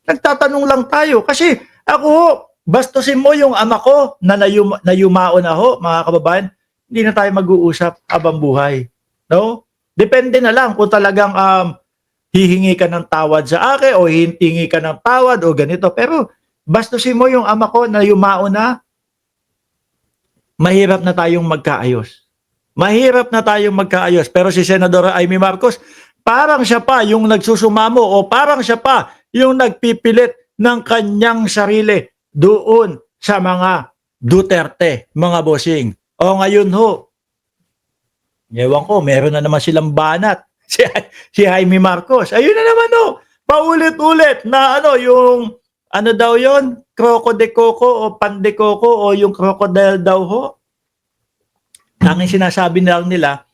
Nagtatanong lang tayo. Kasi ako ho, bastusin mo yung ama ko na nayumao na ho, mga kababayan, hindi na tayo mag-uusap habang buhay. No? Depende na lang kung talagang hihingi ka ng tawad sa akin o hihingi ka ng tawad o ganito. Pero bastusin mo yung ama ko na yumao na, mahirap na tayong magkaayos. Mahirap na tayong magkaayos. Pero si Senador Amy Marcos, parang siya pa yung nagsusumamo o parang siya pa yung nagpipilit ng kanyang sarili doon sa mga Duterte, mga bossing. O ngayon ho, ewan ko, meron na naman silang banat. Si Jaime Marcos. Ayun na naman ho, paulit-ulit na yung ano daw yon, Croco de Coco o Pan de Coco o yung crocodile daw ho. Tanging sinasabi na lang nila,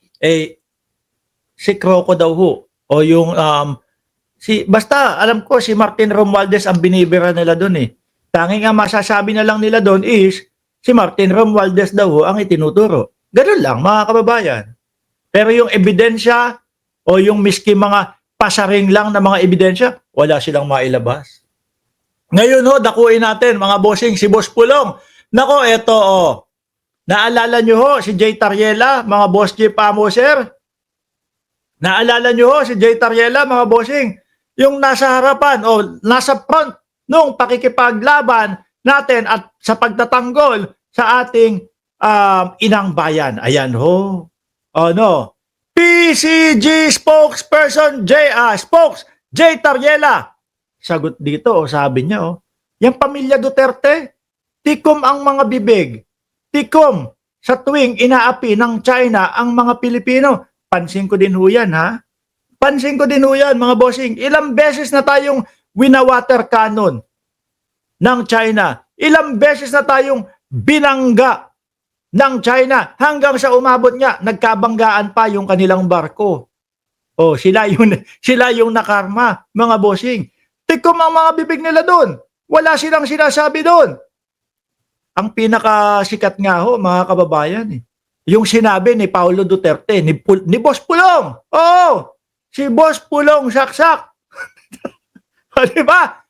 si Croco daw ho. O yung, basta alam ko si Martin Romualdez ang binibira nila doon eh. Tanging ang masasabi na lang nila doon is, si Martin Romualdez daw ho ang itinuturo. Ganun lang mga kababayan. Pero yung ebidensya o yung miski mga pasaring lang na mga ebidensya, wala silang mailabas. Ngayon ho, dakuin natin mga bossing, si Boss Pulong. Nako, eto naalala nyo ho si Jay Tariela, mga Boss J Pamoser? Naalala nyo ho si Jay Tariela, mga bossing? Yung nasa harapan o nasa front nung pakikipaglaban natin at sa pagtatanggol sa ating inang bayan. Ayan ho. PCG spokesperson Spokes Jay Tariela. Sagot dito, sabi niya, yung pamilya Duterte, tikom ang mga bibig. Tikom sa tuwing inaapi ng China ang mga Pilipino. Pansin ko din ho yan, ha? Pansin ko din ho yan, mga bossing. Ilang beses na tayong winawater cannon ng China. Ilang beses na tayong binangga ng China hanggang sa umabot nga, nagkabanggaan pa yung kanilang barko. Sila yung nakarma, mga bossing. Tikom ang mga bibig nila doon. Wala silang sinasabi doon. Ang pinakasikat nga ho, mga kababayan, yung sinabi ni Paulo Duterte, ni Boss Pulong. Si Boss Pulong saksak. Diba?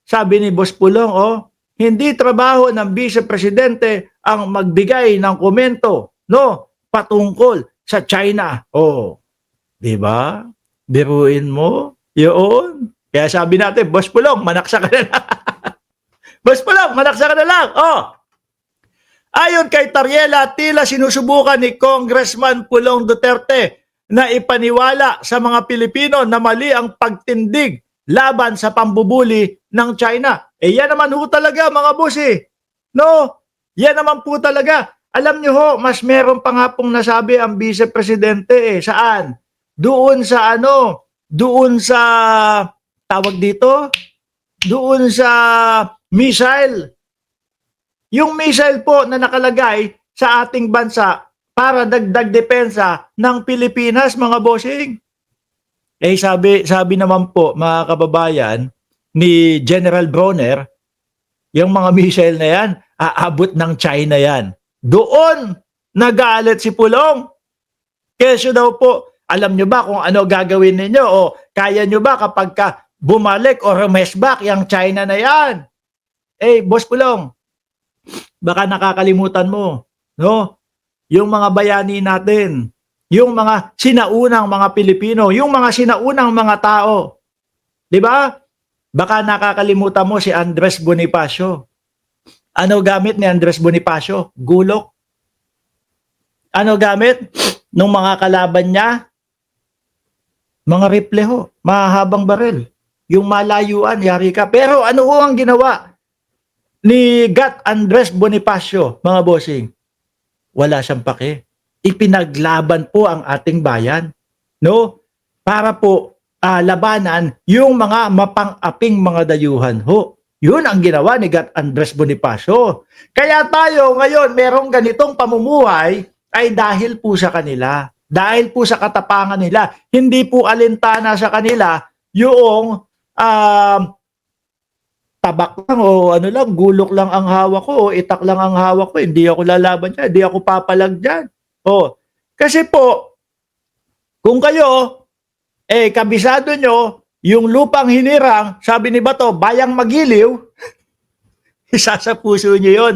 Sabi ni Boss Pulong, hindi trabaho ng Vice Presidente ang magbigay ng komento, patungkol sa China. Diba? Biruin mo? Yun. Kaya sabi natin, Boss Pulong, manaksa ka na lang. Boss Pulong, manaksa ka na lang. Ayon kay Tariela, tila sinusubukan ni Congressman Pulong Duterte na ipaniwala sa mga Pilipino na mali ang pagtindig laban sa pambubuli ng China. Yan naman ho talaga, mga boss No? Yan naman po talaga. Alam nyo ho, mas meron pa nga pong nasabi ang Vice Presidente Saan? Doon sa doon sa tawag dito, doon sa missile. Yung missile po na nakalagay sa ating bansa para dagdag depensa ng Pilipinas, mga bossing. Sabi naman po, mga kababayan, ni General Bronner, yung mga missile na yan, aabot ng China yan. Doon nagalit si Pulong. Kesyo daw po, alam nyo ba kung ano gagawin ninyo? O kaya nyo ba kapag bumalik o rumesback yung China na yan? Boss Pulong, baka nakakalimutan mo, yung mga bayani natin, yung mga sinaunang mga Pilipino, yung mga sinaunang mga tao. Di ba? Baka nakakalimutan mo si Andres Bonifacio. Ano gamit ni Andres Bonifacio? Gulok. Ano gamit nung mga kalaban niya? Mga rifle ho, mahahabang baril. Yung malayuan, yari ka. Pero ano ho ang ginawa ni Gat Andres Bonifacio, mga bossing? Wala siyang pake. Ipinaglaban po ang ating bayan, para po labanan yung mga mapang-aping mga dayuhan ho. Yun ang ginawa ni Gat Andres Bonifacio. Kaya tayo ngayon merong ganitong pamumuhay ay dahil po sa kanila. Dahil po sa katapangan nila. Hindi po alintana sa kanila yung tabak lang o gulok lang ang hawak ko o itak lang ang hawak ko. Hindi ako lalaban dyan. Hindi ako papalag dyan. Kasi po, kung kayo, kabisado nyo yung lupang hinirang, sabi ni Bato, bayang magiliw, isa sa puso nyo yun.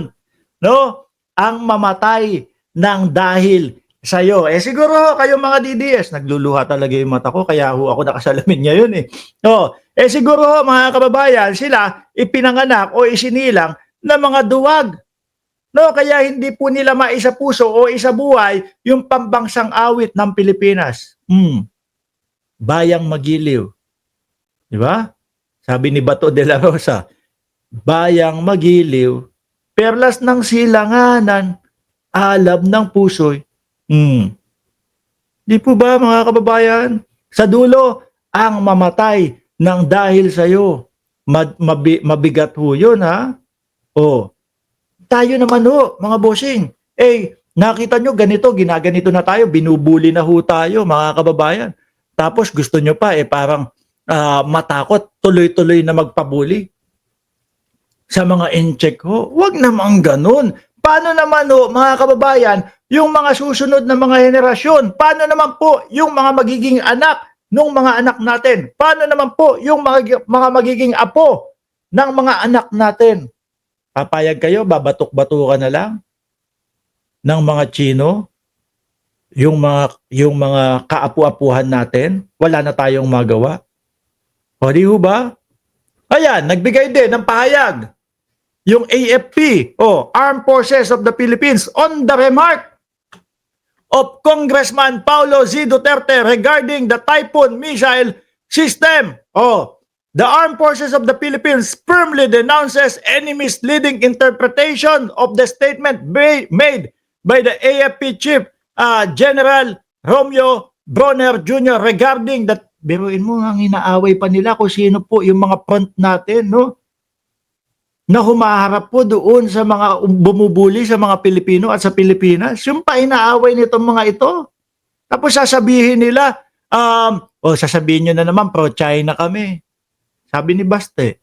No? Ang mamatay ng dahil sa'yo. Siguro kayo mga DDS, nagluluha talaga yung mata ko, kaya ako nakasalamin ngayon eh. No? Siguro mga kababayan, sila ipinanganak o isinilang na mga duwag. No, kaya hindi po nila maisapuso o isabuhay yung pambansang awit ng Pilipinas. Bayang magiliw. Di ba? Sabi ni Bato de la Rosa, bayang magiliw, perlas ng silanganan, alab ng puso'y. Di po ba mga kababayan? Sa dulo, ang mamatay ng dahil sa'yo. Mabigat ho yun, ha? Tayo naman ho, mga bossing. Nakita nyo, ganito, ginaganito na tayo, binubuli na ho tayo, mga kababayan. Tapos gusto nyo pa, parang matakot, tuloy-tuloy na magpabuli sa mga in-check ho. Huwag namang ganun. Paano naman ho, mga kababayan, yung mga susunod na mga henerasyon? Paano naman po yung mga magiging anak ng mga anak natin? Paano naman po yung mga magiging apo ng mga anak natin? Papayag kayo, babatok-batukan na lang ng mga Chino, yung mga kaapu-apuhan natin, wala na tayong magawa. O di ho ba? Ayan, nagbigay din ng pahayag yung AFP, Armed Forces of the Philippines, on the remark of Congressman Paulo Z. Duterte regarding the Typhoon missile system. The Armed Forces of the Philippines firmly denounces any misleading interpretation of the statement made by the AFP Chief General Romeo Bronner Jr. regarding that. Biruin mo, ang inaaway pa nila kung sino po yung mga front natin, no? Na humaharap po doon sa mga bumubuli sa mga Pilipino at sa Pilipinas. Yung pa inaaway nitong mga ito. Tapos sasabihin nila, sasabihin nyo na naman, pro-China kami. Sabi ni Baste,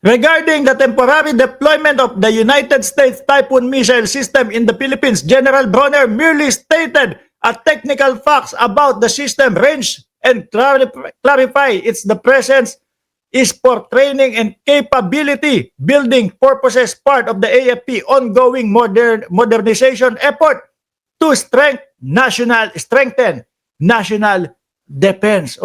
regarding the temporary deployment of the United States Typhoon missile system in the Philippines, General Bronner merely stated a technical facts about the system range and clarify the presence is for training and capability building purposes, part of the AFP ongoing modernization effort to strengthen national defense.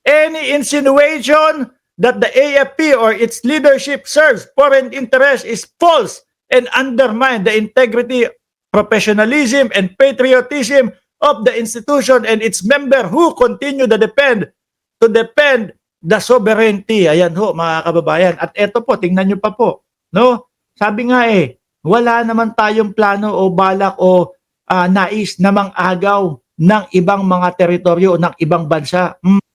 Any insinuation that the AFP or its leadership serves foreign interests is false and undermine the integrity, professionalism, and patriotism of the institution and its member who continue to defend the sovereignty. Ayan ho, mga kababayan. At eto po, tingnan nyo pa po. No? Sabi nga wala naman tayong plano o balak o nais na mang-agaw ng ibang mga teritoryo o ng ibang bansa.